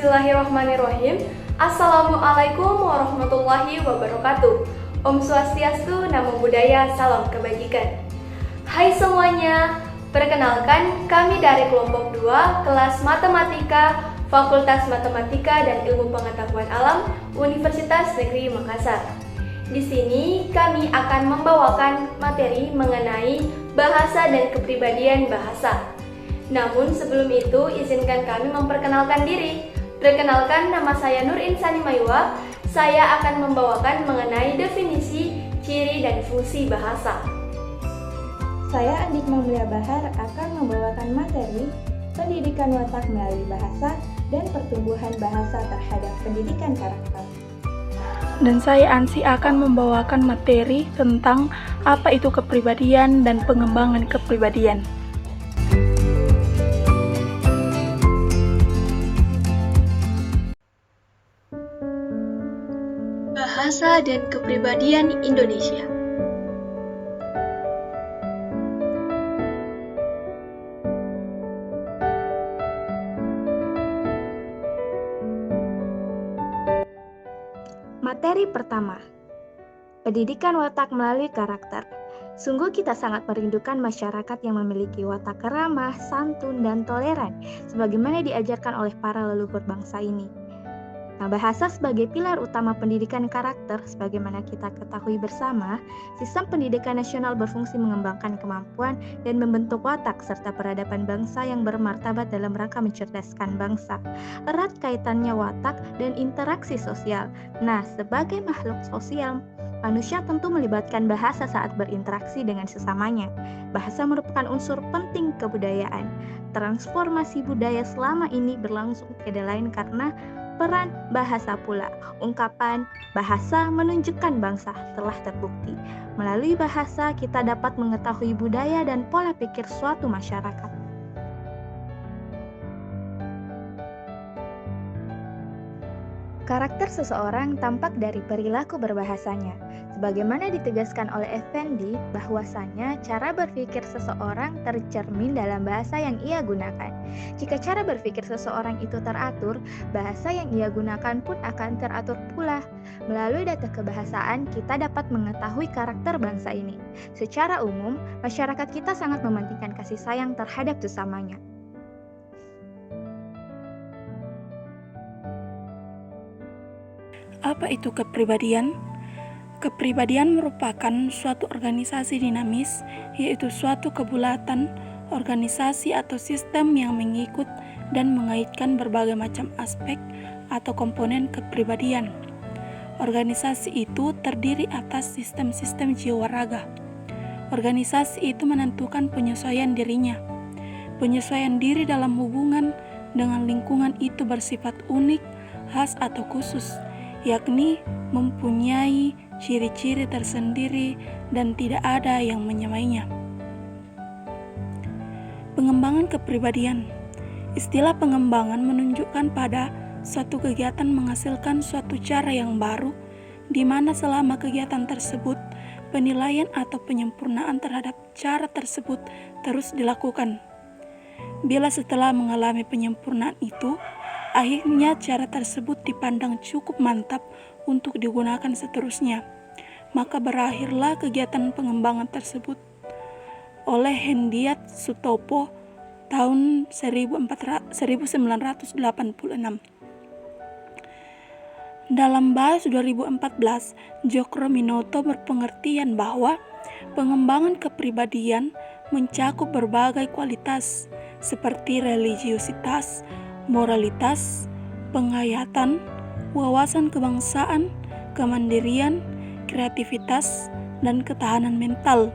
Bismillahirrahmanirrahim. Assalamualaikum warahmatullahi wabarakatuh. Om Swastiastu, Namo Buddhaya, salam kebajikan. Hai semuanya, perkenalkan kami dari kelompok 2 kelas Matematika Fakultas Matematika dan Ilmu Pengetahuan Alam Universitas Negeri Makassar. Di sini kami akan membawakan materi mengenai bahasa dan kepribadian bahasa. Namun sebelum itu, izinkan kami memperkenalkan diri. Perkenalkan, nama saya Nur Insani Maywa. Saya akan membawakan mengenai definisi, ciri, dan fungsi bahasa. Saya Andik Mamlia Bahar akan membawakan materi pendidikan watak melalui bahasa dan pertumbuhan bahasa terhadap pendidikan karakter. Dan saya Ansi akan membawakan materi tentang apa itu kepribadian dan pengembangan kepribadian. Bahasa dan kepribadian Indonesia. Materi pertama, pendidikan watak melalui karakter. Sungguh kita sangat merindukan masyarakat yang memiliki watak ramah, santun, dan toleran, sebagaimana diajarkan oleh para leluhur bangsa ini. Nah, bahasa sebagai pilar utama pendidikan karakter, sebagaimana kita ketahui bersama, sistem pendidikan nasional berfungsi mengembangkan kemampuan dan membentuk watak serta peradaban bangsa yang bermartabat dalam rangka mencerdaskan bangsa. Erat kaitannya watak dan interaksi sosial. Nah, sebagai makhluk sosial, manusia tentu melibatkan bahasa saat berinteraksi dengan sesamanya. Bahasa merupakan unsur penting kebudayaan. Transformasi budaya selama ini berlangsung tiada lain karena peran bahasa pula. Ungkapan bahasa menunjukkan bangsa telah terbukti. Melalui bahasa kita dapat mengetahui budaya dan pola pikir suatu masyarakat. Karakter seseorang tampak dari perilaku berbahasanya. Sebagaimana ditegaskan oleh Effendi, bahwasanya cara berpikir seseorang tercermin dalam bahasa yang ia gunakan. Jika cara berpikir seseorang itu teratur, bahasa yang ia gunakan pun akan teratur pula. Melalui data kebahasaan, kita dapat mengetahui karakter bangsa ini. Secara umum, masyarakat kita sangat mementingkan kasih sayang terhadap sesamanya. Apa itu kepribadian? Kepribadian merupakan suatu organisasi dinamis, yaitu suatu kebulatan, organisasi atau sistem yang mengikut dan mengaitkan berbagai macam aspek atau komponen kepribadian. Organisasi itu terdiri atas sistem-sistem jiwa raga. Organisasi itu menentukan penyesuaian dirinya. Penyesuaian diri dalam hubungan dengan lingkungan itu bersifat unik, khas atau khusus, yakni mempunyai ciri-ciri tersendiri dan tidak ada yang menyamainya. Pengembangan kepribadian. Istilah pengembangan menunjukkan pada suatu kegiatan menghasilkan suatu cara yang baru, di mana selama kegiatan tersebut, penilaian atau penyempurnaan terhadap cara tersebut terus dilakukan. Bila setelah mengalami penyempurnaan itu, akhirnya cara tersebut dipandang cukup mantap untuk digunakan seterusnya, maka berakhirlah kegiatan pengembangan tersebut. Oleh Hendiat Sutopo tahun 1986. Dalam Bahas 2014, Jokro Minoto berpengertian bahwa pengembangan kepribadian mencakup berbagai kualitas seperti religiositas, moralitas, penghayatan, wawasan kebangsaan, kemandirian, kreativitas, dan ketahanan mental.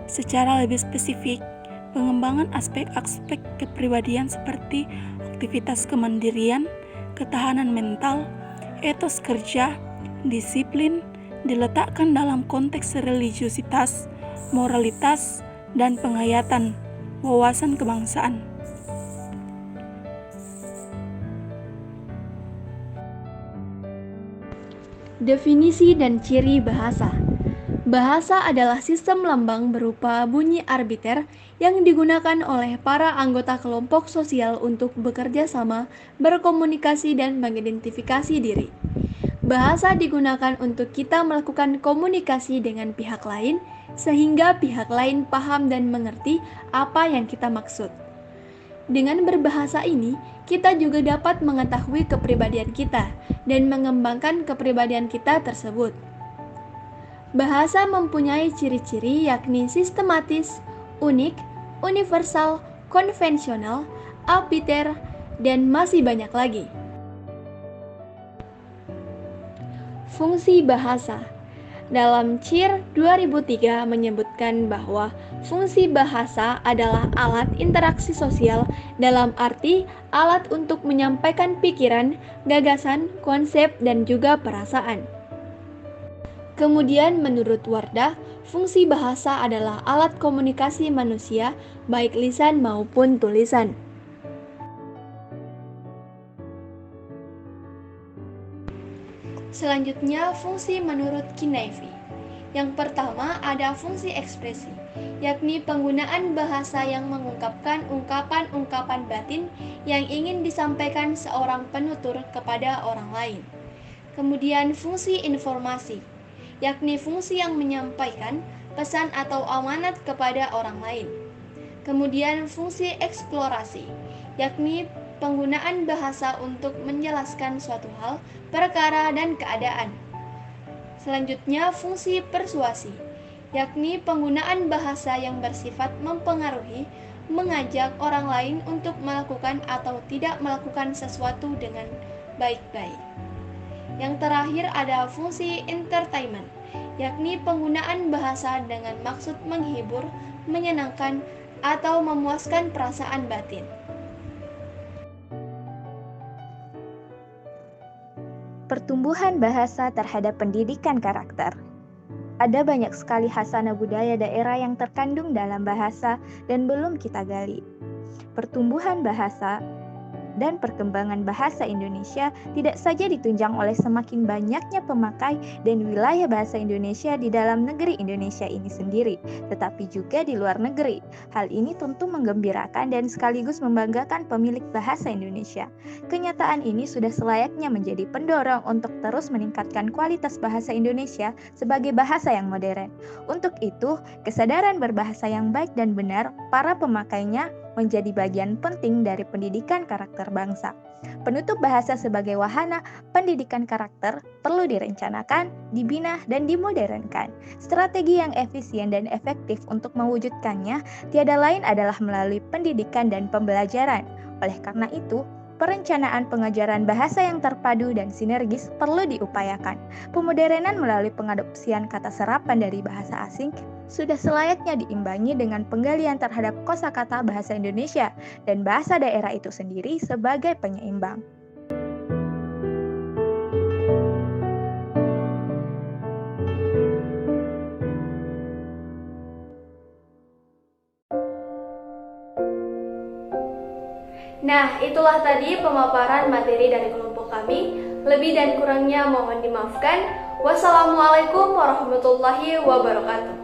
Secara lebih spesifik, pengembangan aspek-aspek kepribadian seperti aktivitas kemandirian, ketahanan mental, etos kerja, disiplin, diletakkan dalam konteks religiositas, moralitas, dan penghayatan, wawasan kebangsaan. Definisi dan ciri bahasa. Bahasa adalah sistem lambang berupa bunyi arbiter yang digunakan oleh para anggota kelompok sosial untuk bekerja sama, berkomunikasi, dan mengidentifikasi diri. Bahasa digunakan untuk kita melakukan komunikasi dengan pihak lain, sehingga pihak lain paham dan mengerti apa yang kita maksud. Dengan berbahasa ini, kita juga dapat mengetahui kepribadian kita dan mengembangkan kepribadian kita tersebut. Bahasa mempunyai ciri-ciri yakni sistematis, unik, universal, konvensional, arbiter, dan masih banyak lagi. Fungsi bahasa. Dalam CIR 2003 menyebutkan bahwa fungsi bahasa adalah alat interaksi sosial dalam arti alat untuk menyampaikan pikiran, gagasan, konsep, dan juga perasaan. Kemudian menurut Wardah, fungsi bahasa adalah alat komunikasi manusia, baik lisan maupun tulisan. Selanjutnya, fungsi menurut Kinaifi. Yang pertama ada fungsi ekspresi, yakni penggunaan bahasa yang mengungkapkan ungkapan-ungkapan batin yang ingin disampaikan seorang penutur kepada orang lain. Kemudian fungsi informasi, yakni fungsi yang menyampaikan pesan atau amanat kepada orang lain. Kemudian fungsi eksplorasi, yakni penggunaan bahasa untuk menjelaskan suatu hal, perkara, dan keadaan. Selanjutnya fungsi persuasi, yakni penggunaan bahasa yang bersifat mempengaruhi, mengajak orang lain untuk melakukan atau tidak melakukan sesuatu dengan baik-baik. Yang terakhir ada fungsi entertainment, yakni penggunaan bahasa dengan maksud menghibur, menyenangkan, atau memuaskan perasaan batin. Pertumbuhan bahasa terhadap pendidikan karakter. Ada banyak sekali khasanah budaya daerah yang terkandung dalam bahasa dan belum kita gali. Pertumbuhan bahasa dan perkembangan bahasa Indonesia tidak saja ditunjang oleh semakin banyaknya pemakai dan wilayah bahasa Indonesia di dalam negeri Indonesia ini sendiri, tetapi juga di luar negeri. Hal ini tentu menggembirakan dan sekaligus membanggakan pemilik bahasa Indonesia. Kenyataan ini sudah selayaknya menjadi pendorong untuk terus meningkatkan kualitas bahasa Indonesia sebagai bahasa yang modern. Untuk itu, kesadaran berbahasa yang baik dan benar para pemakainya menjadi bagian penting dari pendidikan karakter bangsa. Penutup bahasa sebagai wahana pendidikan karakter perlu direncanakan, dibina, dan dimodernkan. Strategi yang efisien dan efektif untuk mewujudkannya tiada lain adalah melalui pendidikan dan pembelajaran. Oleh karena itu, perencanaan pengajaran bahasa yang terpadu dan sinergis perlu diupayakan. Pemodernan melalui pengadopsian kata serapan dari bahasa asing sudah selayaknya diimbangi dengan penggalian terhadap kosakata bahasa Indonesia dan bahasa daerah itu sendiri sebagai penyeimbang. Nah, itulah tadi pemaparan materi dari kelompok kami. Lebih dan kurangnya mohon dimaafkan. Wassalamualaikum warahmatullahi wabarakatuh.